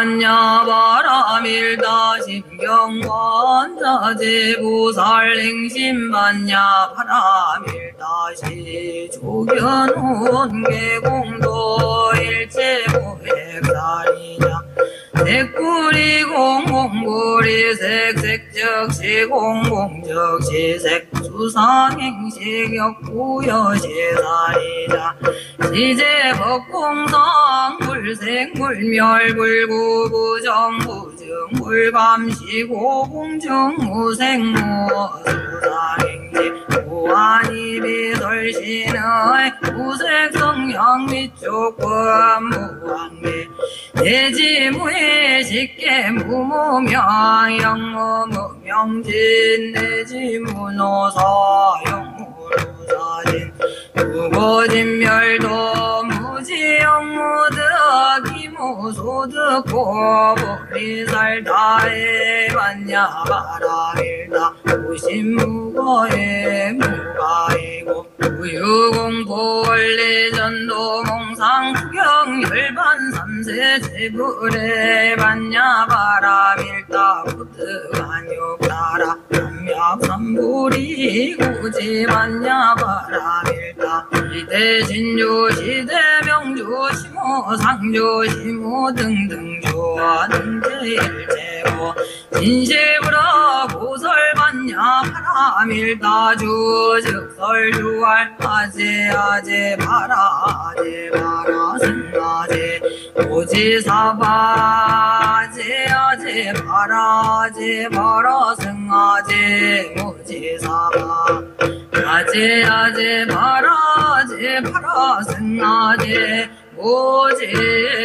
반야바라밀다 심경관자제보살행심반야 바라밀다시 조견온 계공도 일체고액살이냐 색구리 공공구리 색색적 시공공적 시색 수상행식 역구여시살이자 시제법공성 불생불멸 불구부정부증 불감시고 공증무생무 수상행식 무한이비설신의 무색성향 미조건 무한계 내지무의 식계 무무명 영무무명진 내지무노사 영무로사진 무고진멸도 무지영무득 이무소득 고보리살다에 반야바라밀다 무신무거에 무가이고 무유공포원리전도 몽상투경 열반 삼세 제불에 반야바라밀다 부득한욕따라 삼약삼불이 고지 반야바라밀다 시대진조 시대명조 시모상조 시모 등등 조화등제일제고 진실불어 고설반야 바라밀다 주즉설주할 아제아제 바라아제 바라승아제 오지사바제 아제 바라아제 바라승아제 오지사바 아제아제 바라아제 바라승아제 오지사바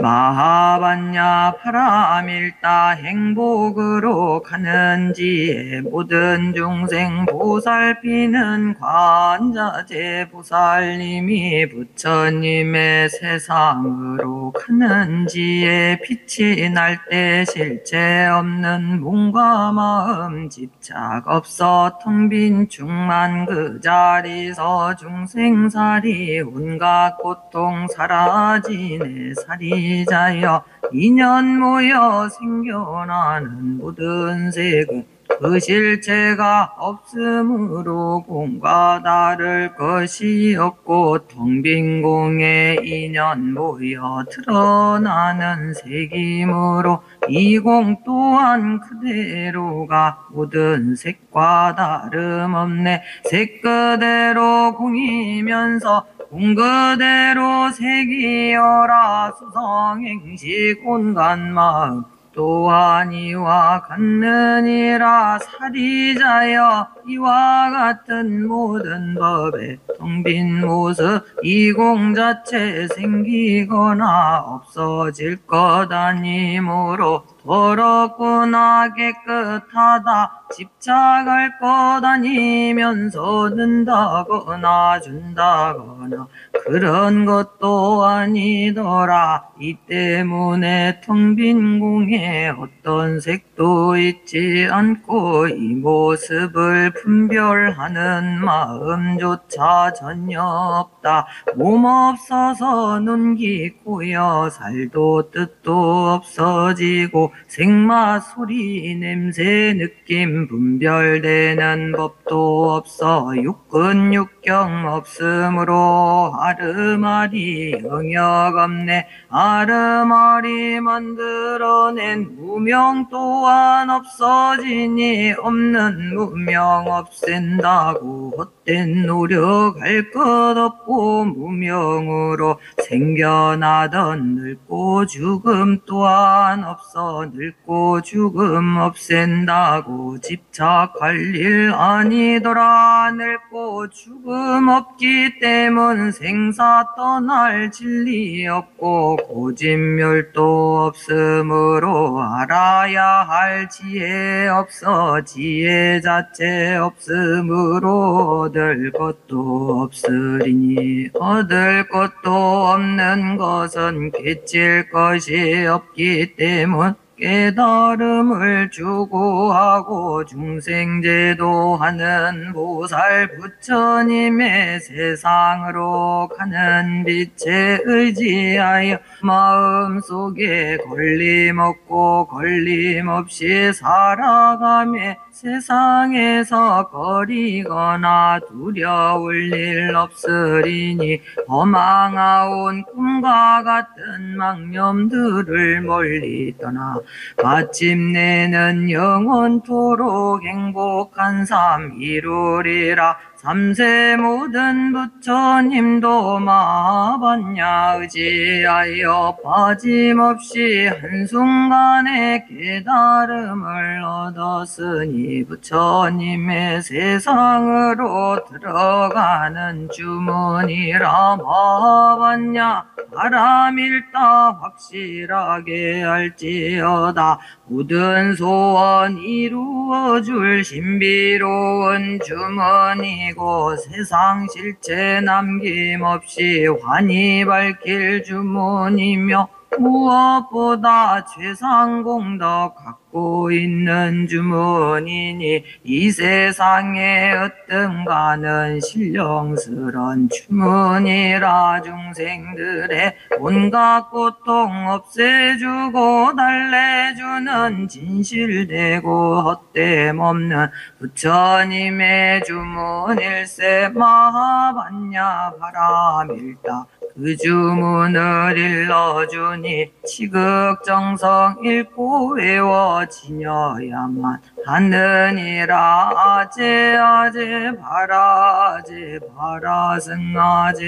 마하반야 파라밀다 행복으로 가는지에 모든 중생 보살피는 관자재 보살님이 부처님의 세상으로 가는지에 빛이 날 때 실체 없는 몸과 마음 집착 없어 텅 빈 중만 그 자리서 중생살이 온갖 고통 사라지네 살이자여 인연 모여 생겨나는 모든 색은 그 실체가 없으므로 공과 다를 것이 없고 텅 빈 공에 인연 모여 드러나는 색이므로 이 공 또한 그대로가 모든 색과 다름없네. 색 그대로 공이면서 공 그대로 색이여라. 수성행식 온갖 마음 또한 이와 같느니라. 사리자여 이와 같은 모든 법에 텅 빈 모습 이 공 자체 생기거나 없어질 것 아니므로 더럽구나 깨끗하다 집착할 것 아니면서 는다거나 준다거나 그런 것도 아니더라. 이 때문에 텅 빈 공에 어떤 색도 있지 않고 이 모습을 분별하는 마음조차 전혀 없다. 몸 없어서 눈 깊고요 살도 뜻도 없어지고 색맛 소리 냄새 느낌 분별되는 법도 없어 육근 육경 없으므로 아르마리 영역 없네. 아르마리 만들어낸 무명 또한 없어지니 없는 무명 없앤다고 헛된 노력할 것 없고 무명으로 생겨나던 늙고 죽음 또한 없어 늙고 죽음 없앤다고 집착할 일 아니더라. 늙고 죽음 없기 때문 생사 떠날 진리 없고 고집멸도 없으므로 알아야 할 지혜 없어 지혜 자체 없으므로 얻을 것도 없으리니 얻을 것도 없는 것은 깨칠 것이 없기 때문 깨달음을 추구하고 중생제도하는 보살 부처님의 세상으로 가는 빛에 의지하여 마음속에 걸림없고 걸림없이 살아가며 세상에서 거리거나 두려울 일 없으리니 허망하온 꿈과 같은 망념들을 멀리 떠나 마침내는 영원토록 행복한 삶 이루리라. 삼세 모든 부처님도 마하반야 의지하여 빠짐없이 한순간에 깨달음을 얻었으니 부처님의 세상으로 들어가는 주문이라. 마하반야 바람일다 확실하게 알지어다. 모든 소원 이루어줄 신비로운 주문이고 세상 실체 남김없이 환히 밝힐 주문이며 무엇보다 최상공덕 갖고 있는 주문이니 이 세상에 으뜸가는 신령스런 주문이라. 중생들의 온갖 고통 없애주고 달래주는 진실되고 헛됨 없는 부처님의 주문일세. 마하반야 바람일다 그 주문을 일러주니 치극정성 읽고 외워 지녀야만 하느니라. 아제 아제 바라제 바라승아제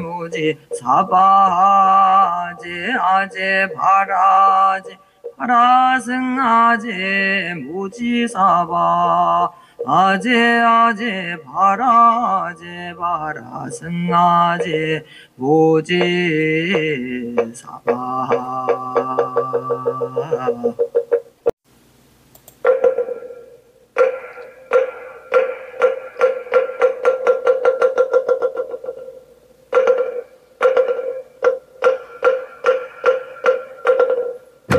무지 사바제 아제 바라제 바라승아제 무지 사바 아제 아제 바라제 바라승아제 모지 사바.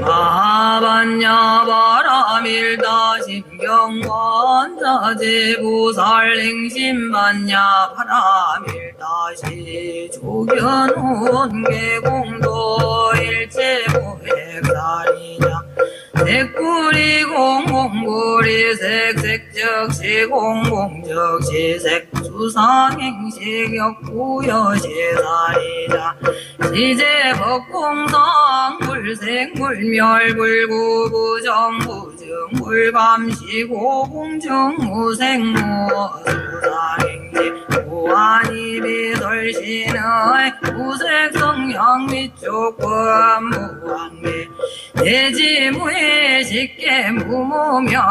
마하반야 바람일다 심경관자제 보살행심반야 바람일다시 조견온 계공도 일체고액살이냐 색구리 공공구리 색색적 시공공적 시색 수상행식 역구여시살이자 시제법공성 불생불멸 불구부정부증 불감시고 공증무생무 수상행식 무한히 비설신의 무색성향 밑조건 무한계 내지무의 식계 무무명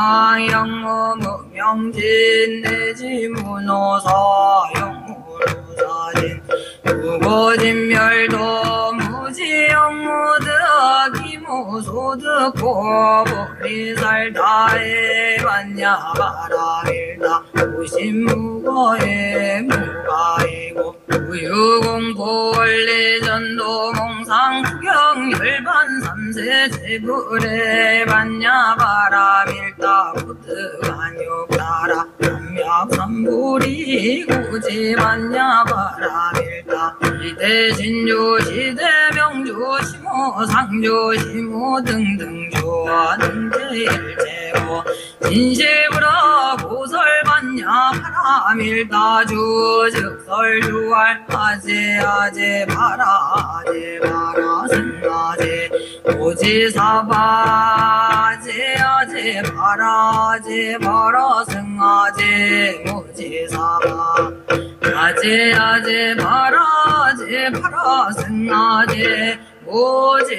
영무무명진 내지무노사 영무노사진 무거진멸도 무지영무득 이무소득 고보리살다에 반야 바라일다 무신무거에 무가이고 무유공포 원리전도 몽상 구경 열반 삼세 제불에 반야 바라밀다 무득한욕따라 삼약삼불이 고지 반야 바라밀다 시대신조 시대명조 시모상조 시모 등등조 등제일제고 진실불어 고설반야 바라밀다 주즉설주할 아제 아제 바라제 바라승아제 오지사바 아제 아제 바라제 바라승아제 오지사바 아제 아제 바라제 바라승아제 오지사바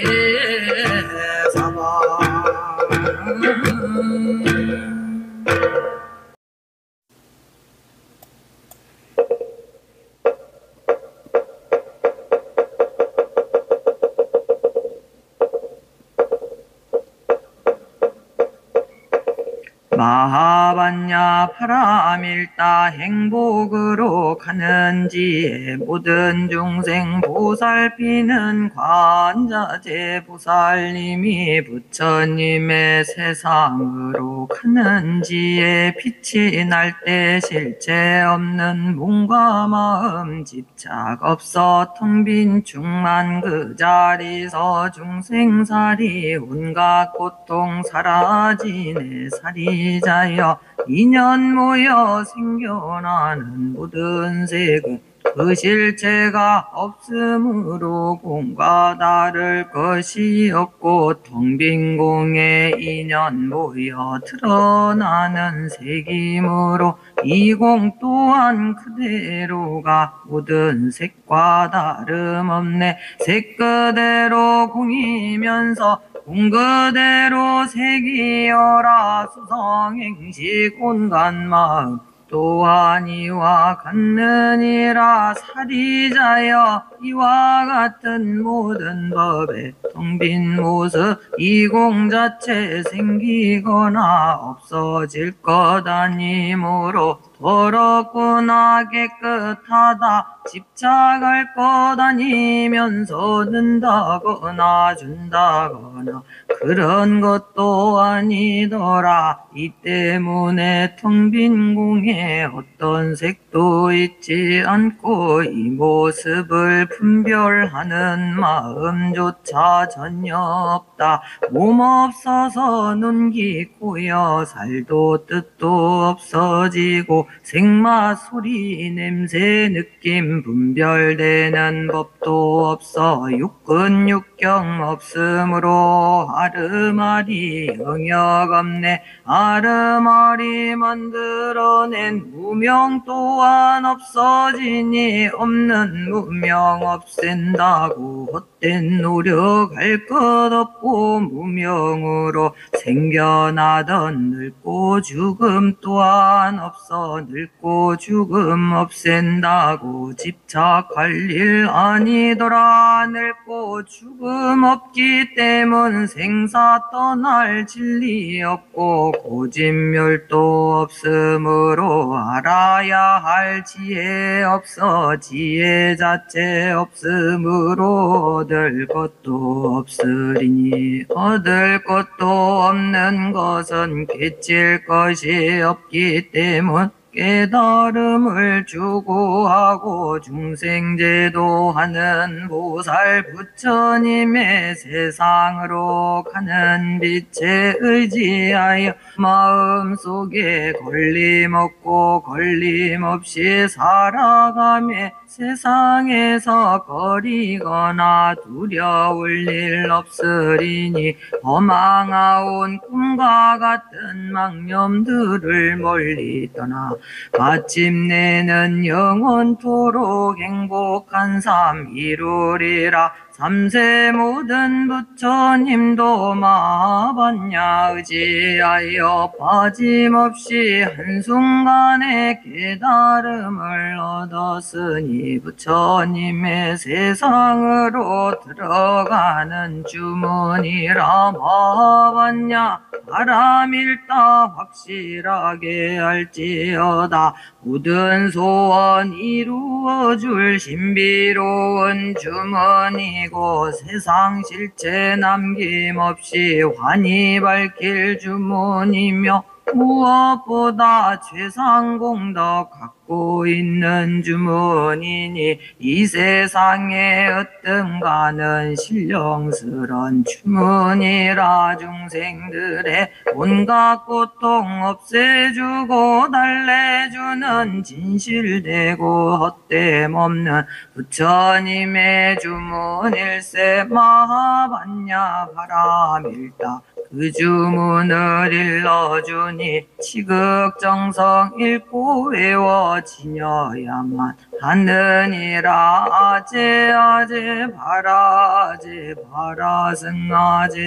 마하반야 파라밀다 행복으로 가는지에 모든 중생 보살피는 관자재 보살님이 부처님의 세상으로 가는지에 빛이 날 때 실체 없는 몸과 마음 집착 없어 텅 빈 충만 그 자리서 중생살이 온갖 고통 사라지네. 살이자여 인연 모여 생겨나는 모든 색은 그 실체가 없으므로 공과 다를 것이 없고 텅 빈 공에 인연 모여 드러나는 색이므로 이 공 또한 그대로가 모든 색과 다름없네. 색 그대로 공이면서 공 그대로 색이여라. 수성행식 온갖 마음 또한 이와 같느니라. 살이자여 이와 같은 모든 법에 텅 빈 모습 이 공 자체 생기거나 없어질 것 아니므로 더럽구나 깨끗하다 집착할 것 아니면서 는다거나 준다거나 그런 것도 아니더라. 이 때문에 텅 빈 공에 어떤 색도 있지 않고 이 모습을 분별하는 마음조차 전혀 없다. 몸 없어서 눈 깊고요 살도 뜻도 없어지고 생맛 소리 냄새 느낌 분별되는 법도 없어 육근 육경 없으므로 아르마리 영역 없네. 아르마리 만들어낸 무명 또한 없어지니 없는 무명 없앤다고 헛된 노력할 것 없고 무명으로 생겨나던 늙고 죽음 또한 없어 늙고 죽음 없앤다고 집착할 일 아니더라. 늙고 죽음 없기 때문 생사 떠날 진리 없고 고집멸도 없으므로 알아야 할 지혜 없어 지혜 자체 없으므로 얻을 것도 없으리니 얻을 것도 없는 것은 깨칠 것이 없기 때문 깨달음을 추구하고 중생제도하는 보살 부처님의 세상으로 가는 빛에 의지하여 마음속에 걸림없고 걸림없이 살아가며 세상에서 거리거나 두려울 일 없으리니 허망하온 꿈과 같은 망념들을 멀리 떠나 마침내는 영원토록 행복한 삶 이루리라. 삼세 모든 부처님도 마하반야 의지하여 빠짐없이 한순간에 깨달음을 얻었으니 부처님의 세상으로 들어가는 주문이라. 마하반야 바람일다 확실하게 알지어다. 모든 소원 이루어줄 신비로운 주문이고 세상 실체 남김없이 환히 밝힐 주문이며 무엇보다 최상공덕 갖고 있는 주문이니 이 세상에 으뜸가는 신령스런 주문이라. 중생들의 온갖 고통 없애주고 달래주는 진실되고 헛됨 없는 부처님의 주문일세. 마하반야 바람일다 그 주문을 일러주니 치극정성 읽고 외워 지녀야만 하느니라. 아제 아제 바라제 바라승아제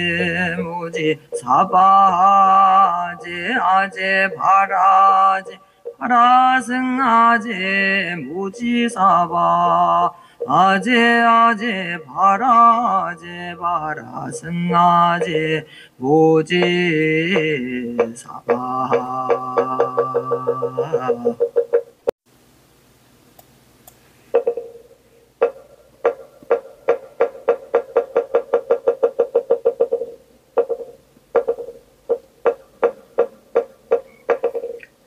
무지 사바아제 아제 바라제 바라승아제 무지 사바 아제 바라제 바라 승아제 보제사바.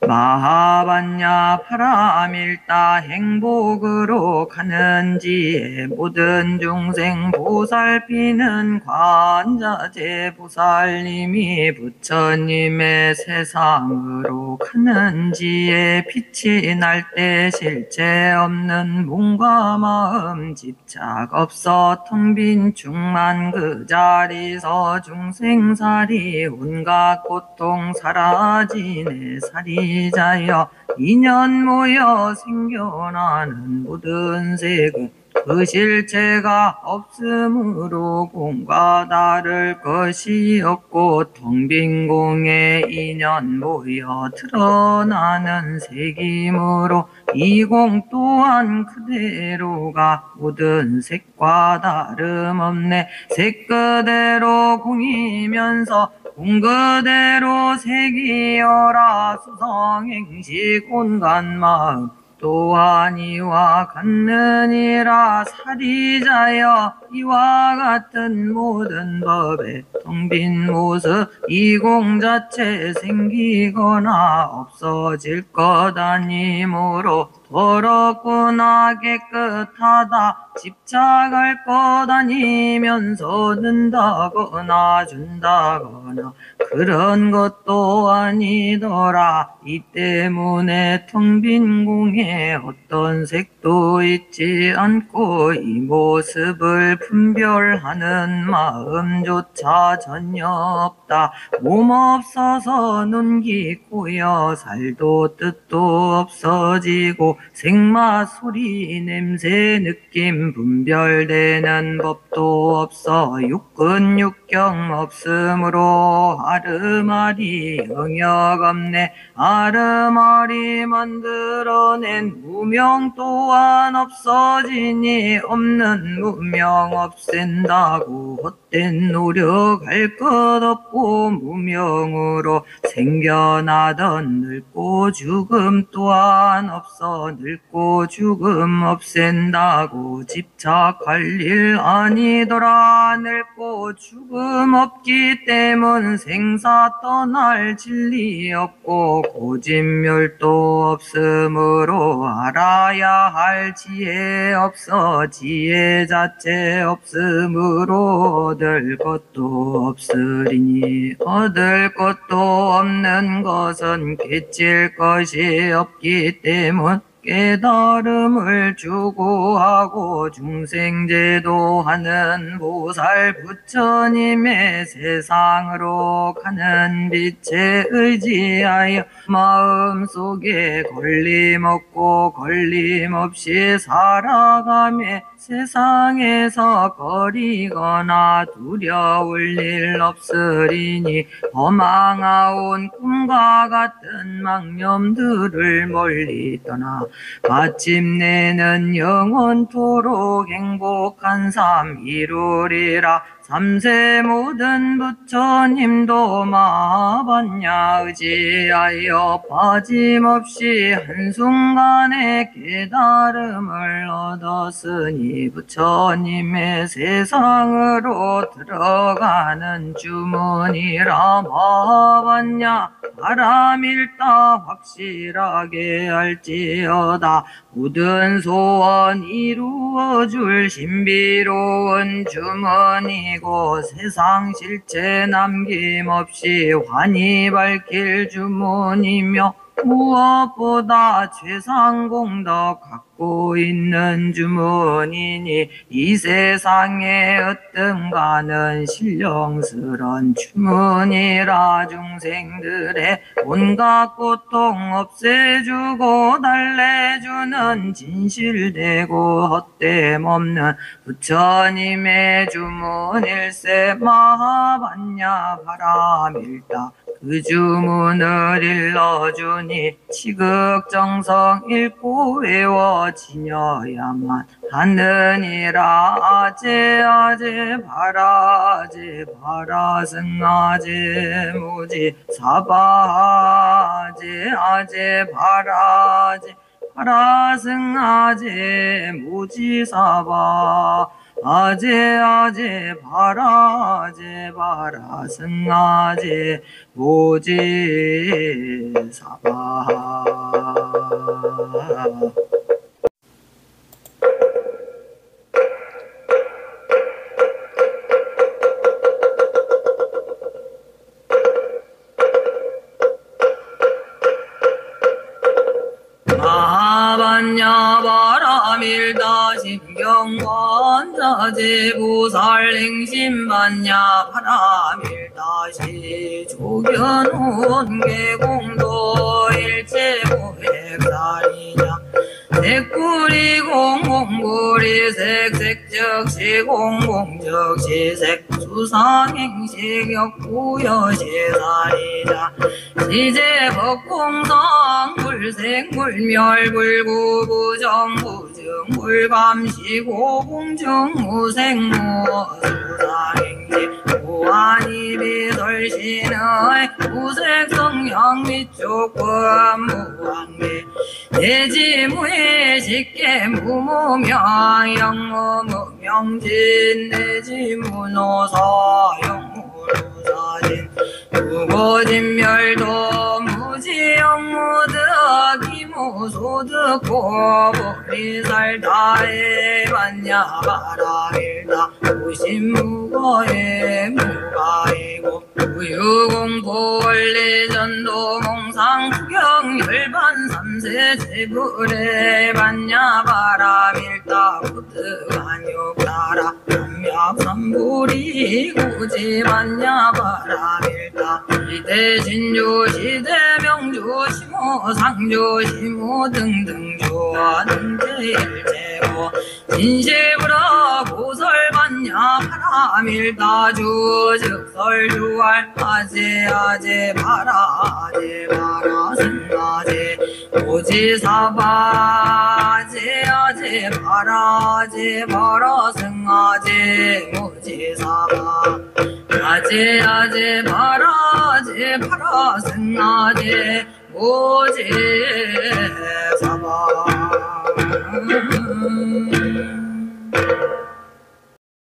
마하반야 파라밀다 행복으로 가는지에 모든 중생 보살피는 관자재 보살님이 부처님의 세상으로 가는지에 빛이 날 때 실체 없는 몸과 마음 집착 없어 텅 빈 충만 그 자리서 중생살이 온갖 고통 사라지네. 살이자여 인연 모여 생겨나는 모든 색은 그 실체가 없으므로 공과 다를 것이 없고 텅 빈 공에 인연 모여 드러나는 색이므로 이 공 또한 그대로가 모든 색과 다름없네. 색 그대로 공이면서 공 그대로 색이여라. 수성행식 온갖 마음 또한 이와 같느니라. 살이자여 이와 같은 모든 법에 텅 빈 모습 이 공 자체 생기거나 없어질 것 아니므로 더럽구나 깨끗하다 집착할 것 아니면서 는다거나 준다거나 그런 것도 아니더라. 이 때문에 텅 빈 공에 어떤 색도 있지 않고 이 모습을 분별하는 마음조차 전혀 없다. 몸 없어서 눈 깊고요 살도 뜻도 없어지고 색맛 소리 냄새 느낌 분별되는 법도 없어 육근 육경 없으므로 아르마리 영역 없네. 아르마리 만들어낸 무명 또한 없어지니 없는 무명 없앤다고 헛된 노력할 것 없고 무명으로 생겨나던 늙고 죽음 또한 없어 늙고 죽음 없앤다고 집착할 일 아니더라. 늙고 죽음 없기 때문 생사 떠날 진리 없고 고진멸도 없으므로 알아야 할 지혜 없어 지혜 자체 없으므로 얻을 것도 없으리니 얻을 것도 없는 것은 깨칠 것이 없기 때문 깨달음을 추구하고 중생제도하는 보살 부처님의 세상으로 가는 빛에 의지하여 마음속에 걸림없고 걸림없이 살아가며 세상에서 거리거나 두려울 일 없으리니 허망하온 꿈과 같은 망념들을 멀리 떠나 마침내는 영원토록 행복한 삶 이루리라. 삼세 모든 부처님도 마하반야 의지하여 빠짐없이 한순간에 깨달음을 얻었으니 부처님의 세상으로 들어가는 주문이라. 마하반야 바람일다 확실하게 알지어다. 모든 소원 이루어줄 신비로운 주문이고 세상 실체 남김없이 환히 밝힐 주문이며 무엇보다 최상공덕 갖고 있는 주문이니 이 세상에 으뜸가는 신령스런 주문이라. 중생들의 온갖 고통 없애주고 달래주는 진실되고 헛됨 없는 부처님의 주문일세. 마하반야 바람일다 그 주문을 일러주니 지극정성 읽고 외워지녀야만 하느니라. 아제 아제 바라제 바라승아제 무지 사바제 아제 바라제 바라승아제 무지 사바 아제 아제 바라제 바라승아제 무지 사바. 마하반야 바라밀다 심경관자제 부살행심반야 바라밀다시 조견온 계공도 일체고액살이냐 색구리 공공구리 색색적 시공공적 시색 수상행식 역구여시살이자 시제법공성 불색 불멸 불구 부정 부증 불감시고 공중 무생무 수상행식 무한히 비설신의 무색성향 밑조건 무한계 내지무의 식계 무무명 영무무명진 내지무노사 영무로사진 무거진멸도 무지영무득 이무소득 고보리살다에 반야 바라밀다 무심무거에 무가이고 무유공포 원리전도 몽상 구경 열반 삼세 제불에 반야 바라밀다 부득한욕따라 삼약삼불이 고지 반야 바라밀다 시대 진주 시대 명주 시모 상주 시모 등등주 등제일제고 진실불어 고설반야 바라밀다 주즉설주알 아제 아제 바라제 바라승아제 오지사바 아제 아제 바라제 바라승아제 오지사바 아제 아제 바라제 바라승아제 오지사바